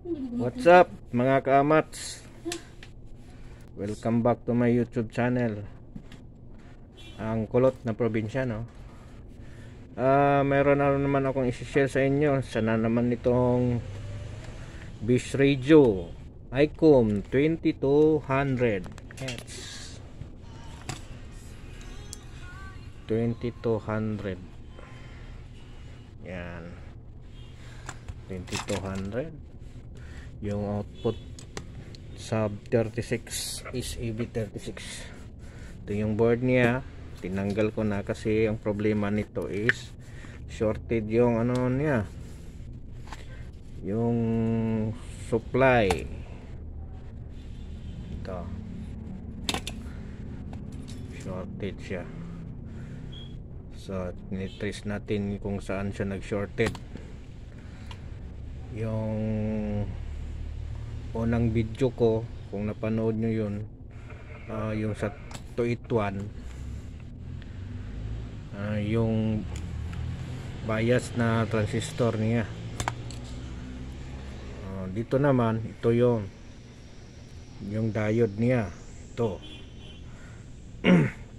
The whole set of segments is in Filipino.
What's up mga kaamats? Welcome back to my YouTube channel. Ang kulot na probinsya, no? Meron na naman akong isi-share sa inyo. Sana naman itong Bish Radio ICOM 2200 Hz 2200. Yan, 2200. Yung output sub 36 is AB36. Ito yung board niya. Tinanggal ko na kasi ang problema nito is shorted yung ano niya, yung supply. Ito, shorted siya. So nitrace natin kung saan siya nag-shorted. Yung unang video ko, kung napanood nyo yun, yung sa 281, yung bias na transistor niya. Dito naman, ito yung diode niya. Ito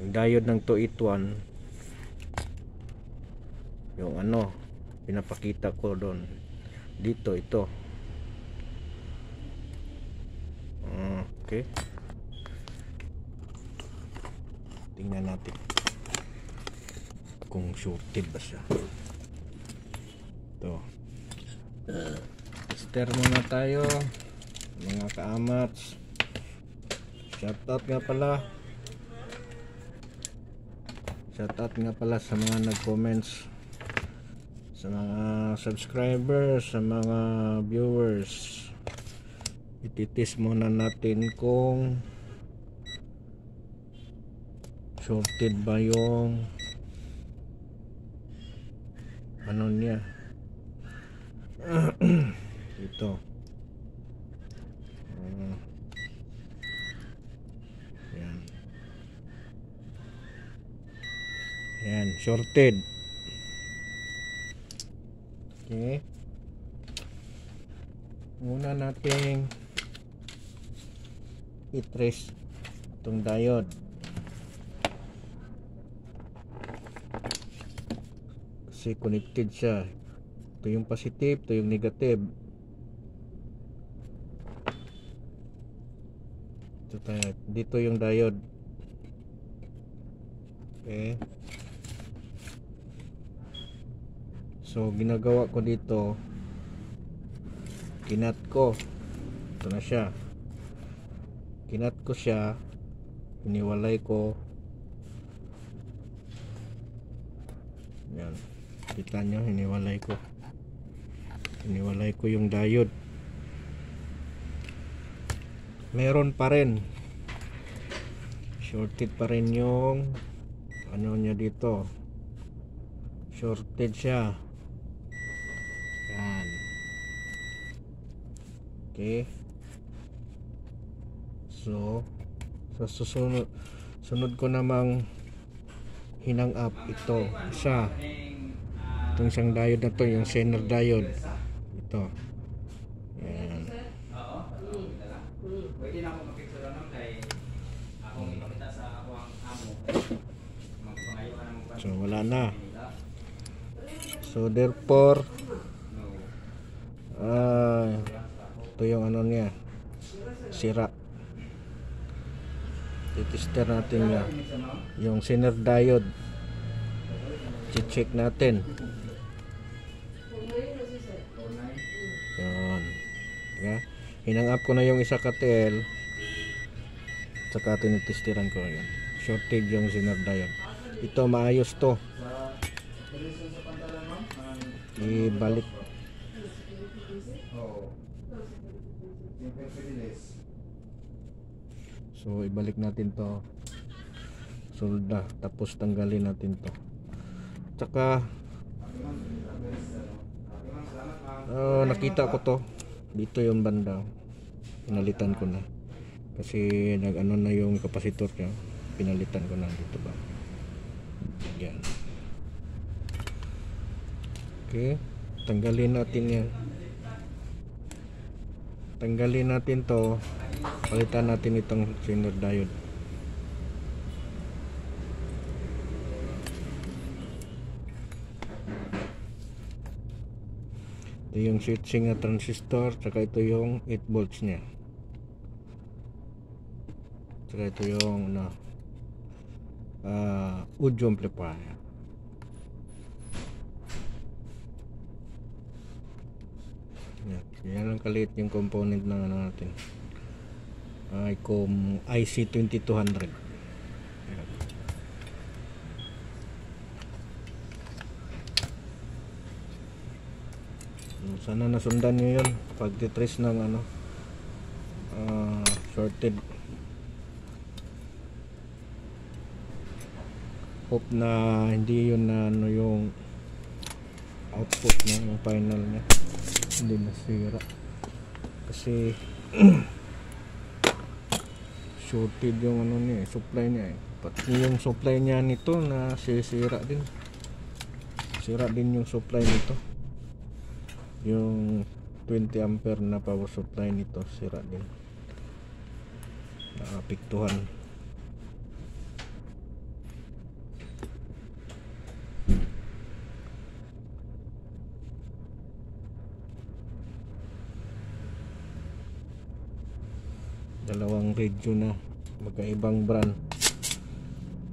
yung diode ng 281, yung ano pinapakita ko doon. Dito ito. Okay, tingnan natin kung shorted ba siya. Ito, tester muna tayo mga kaamats. Shoutout nga pala sa mga nag-comments, sa mga subscribers, sa mga viewers. Ititis muna natin kung shorted ba yung ano niya. Ito. Yan. Yan, shorted. Okay. Muna nating i-trace itong diode. Kasi connected siya. Ito yung positive, ito yung negative. Ito tayo. Dito yung diode. Okay. So ginagawa ko dito, kinat ko. Ito na siya. Kinat ko siya, hiniwalay ko. Yan, kita nyo, hiniwalay ko yung diode. Meron pa rin, shorted pa rin yung ano niya dito. Shorted siya. Yan. Okay. So sa sunod ko namang hinang up ito isa, itong isang diode na to, yung Zener diode. Ito. Yan. So wala na. So therefore ito yung ano niya, sira. I-tester natin niya yung Zener diode. I-check natin. Yan. Yeah. Hinang up ko na yung isa katel, saka tinitestiran ko yan. Shorted yung Zener diode. Ito maayos to. Ibalik. So ibalik natin to, solda, tapos tanggalin natin to. Tsaka nakita ko to dito yung banda, pinalitan ko na kasi nag-ano na yung kapasitor niya, pinalitan ko na dito ba. Yan. Okay, tanggalin natin yan. tanggalin natin to, palitan natin itong Zener diode. Ito yung switching na transistor, saka ito yung 8 volts nya, saka ito yung audio amplifier. Yan lang kaliit yung component na natin. IC2200. Sana nasundan nyo yun pagtitrace ng shorted. Hope na hindi yun na yung output niya, yung final niya hindi nasira kasi shorted yung niya, supply niya pati yung supply niya nito na sira din, yung supply nito, yung 20 ampere na power supply nito sira din, naapektuhan. Dalawang radio na magkaibang brand,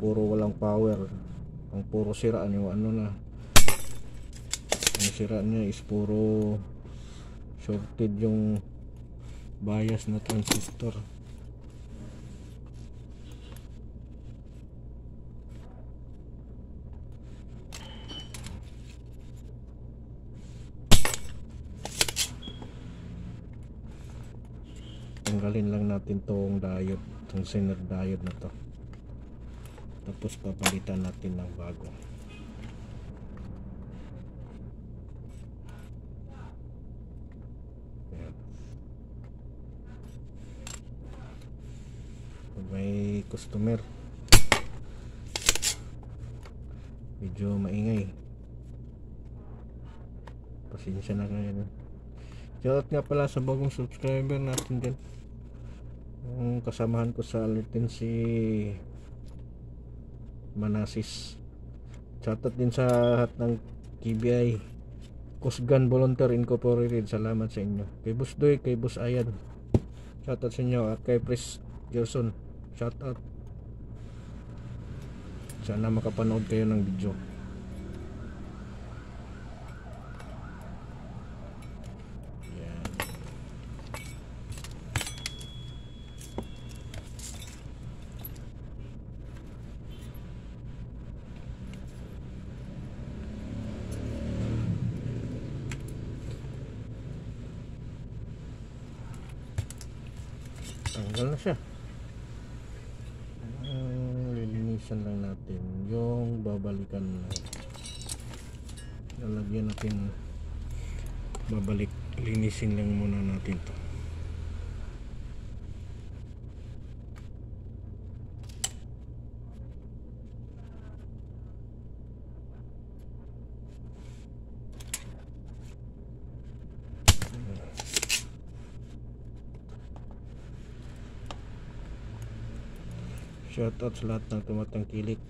puro walang power, ang puro sira yung ang sira niya is puro shorted yung bias na transistor. Tanggalin lang natin tong diode, tong Zener diode na to, tapos papalitan natin ng bago. Ayan. May customer, medyo maingay, pasensya na ngayon. Shoutout nga pala sa bagong subscriber natin din, yung kasamahan ko sa Alertin, si Manasis. Shoutout din sa lahat ng KBI Coast Gun Volunteer Incorporated, salamat sa inyo. Kay Boss Doy, kay Boss Ayan, shoutout sa inyo, at kay Pres Gerson, shoutout. Sana makapanood kayo ng video. Tanggal na siya. Lilinisan lang natin yung babalikan na. Lalagyan natin, babalik, linisin lang muna natin to. Shoutout sa lahat ng tumatangkilik.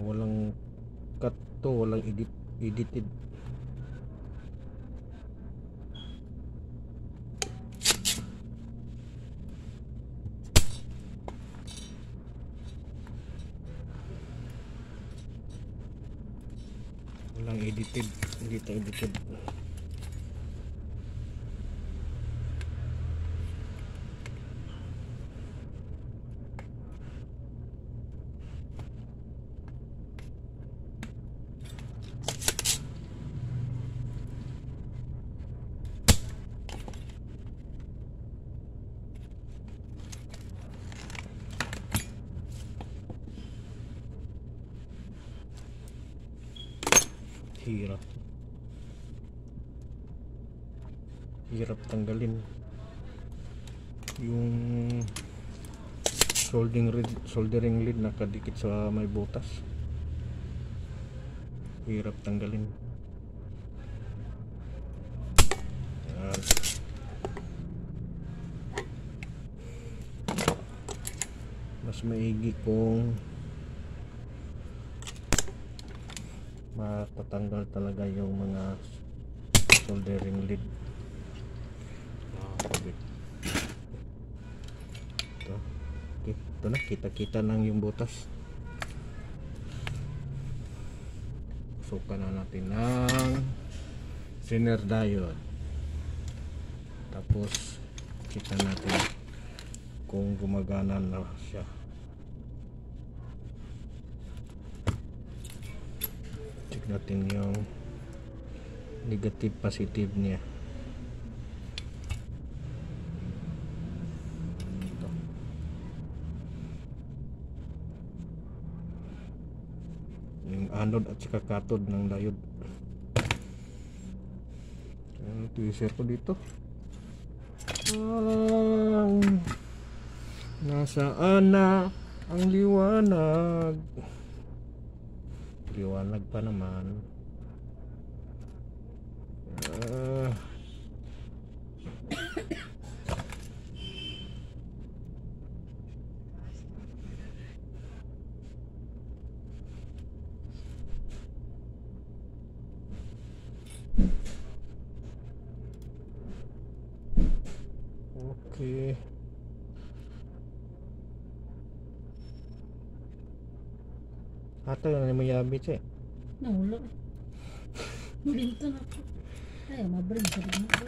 Walang cut to, walang edited. Walang edited, hindi ito edited. Hirap tanggalin yung soldering lead nakadikit sa may butas, hirap tanggalin. mas maigi kung matatanggal talaga yung mga soldering lead. Ito. Okay, ito na, kita-kita nang yung butas. Sukan na natin ng Zener diode. Tapos kita natin kung gumagana na siya. Check natin yung negative positive niya. Ito. Yung anode at saka cathode ng diode. Tweezer ko dito. Nasaan na ang liwanag? Liwanag pa naman. Okay. Ato na may yabit eh. Nawala. Malinto na ako. Ay, mabring sa rin ako.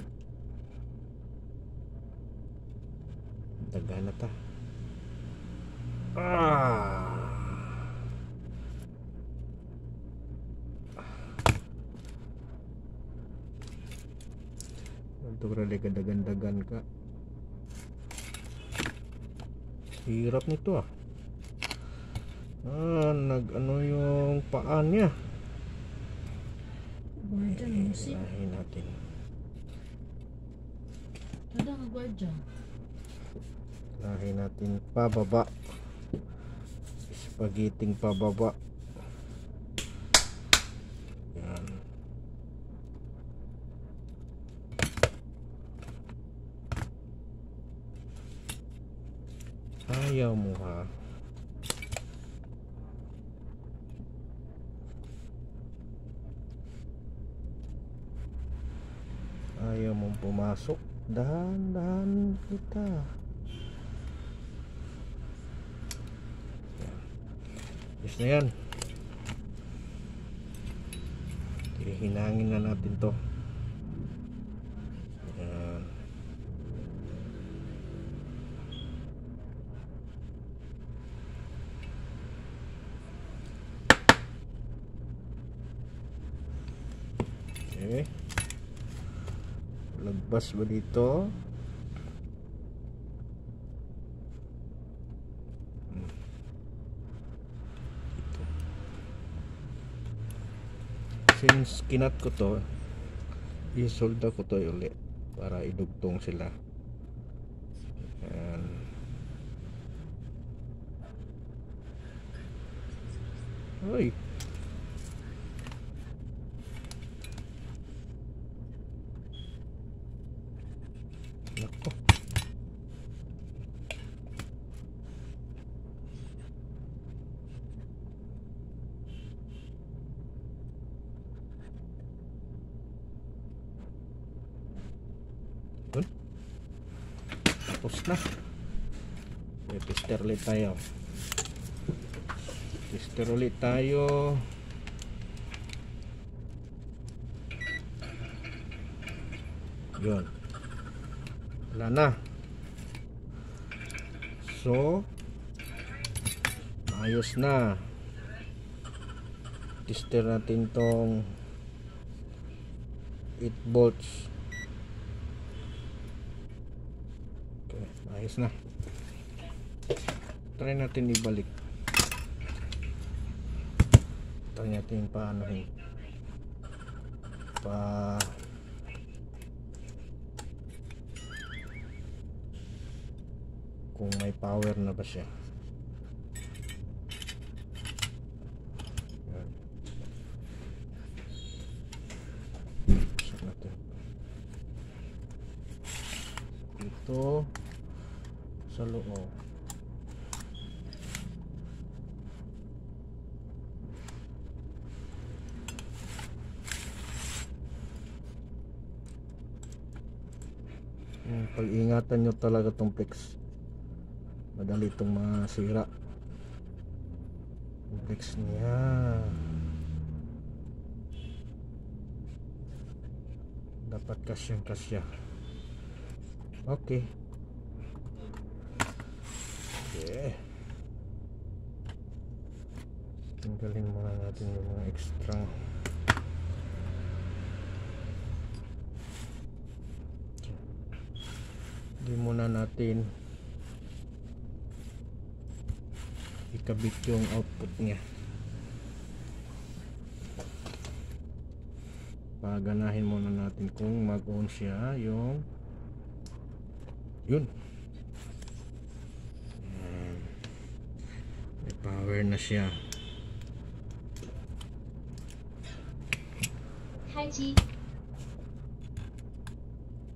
Taga na ta. Ito rali kadagan-dagan ka. Hirap nito ah. Nag-ano yung paan niya. Guardian music. Lahin natin. Ada nga guardian. Lahin natin pababa. Spaghetting pababa. Yan. Ayaw mo ha. Ayaw mong pumasok. Dahan-dahan kita. Yes na yan. Hinangin na natin to. Yan. Okay. Lagbas ba dito? Since kinat ko to, isolda ko to ulit para idugtong sila. Ayan. Ay. Nako. Tapos na. Tester ulit tayo. Tester ulit tayo. Yun. Wala na. So ayos na. Tester natin tong 8 volts. Okay, ayos na. Try natin ibalik. Try natin paano kung may power na ba siya. Yan. Check natin. Ito sa loob. Pag-ingatan nyo talaga tong flex, madali itong masira. Yung flex niya dapat kasyang kasya. Okay. Okay. Tanggalin muna natin yung mga extra. Hindi muna natin ikabit yung output niya. Paganahin muna natin kung mag-on siya yung yun. May power na siya. 开机，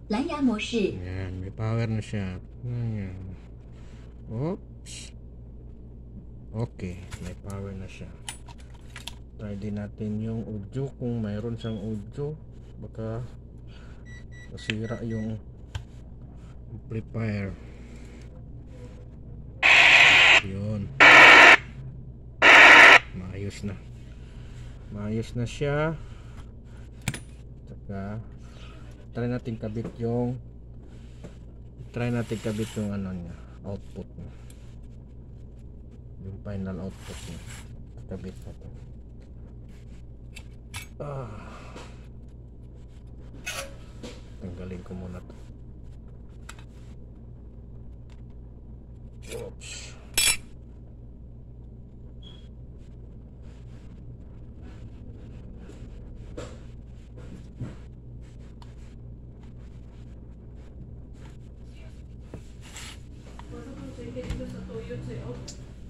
蓝牙模式， Yan, may power na siya. Ayan. Oops. Okay, may power na siya. Try din natin yung audio, kung mayroon siyang audio. Baka masira yung amplifier. Yun. Maayos na. Maayos na siya. Tsaka try natin kabit yung ano niya, output niya. Yung final output niya. Kabit natin. Tanggalin ko muna to. Oops.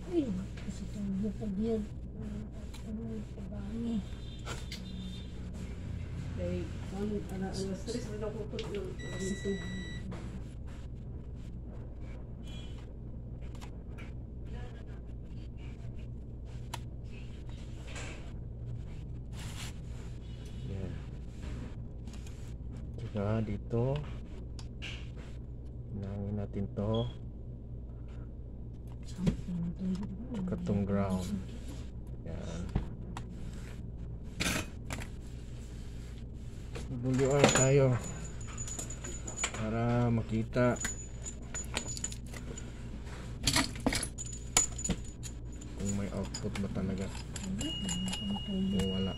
Ay, kasi itong pag yan. Ano, pabani. Yan. Tsaka dito hinangin natin to. Katong ground. Yan. WR tayo para makita kung may output ba talaga o wala.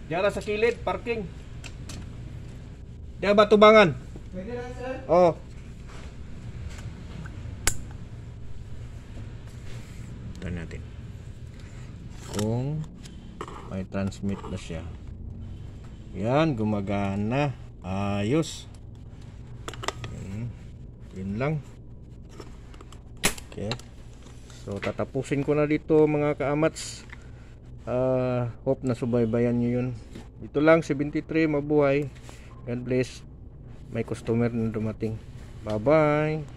Diyan sa kilid, parking. Diyan ba tubangan? Pwede lang, sir. Oh. Ito natin. Kung may transmit na siya. Yan, gumagana. Ayos. Yun lang. Okay. So, tatapusin ko na dito mga kaamats. Hope na subaybayan nyo yun. Ito lang, 73, mabuhay. God bless. May customer na dumating. Bye bye.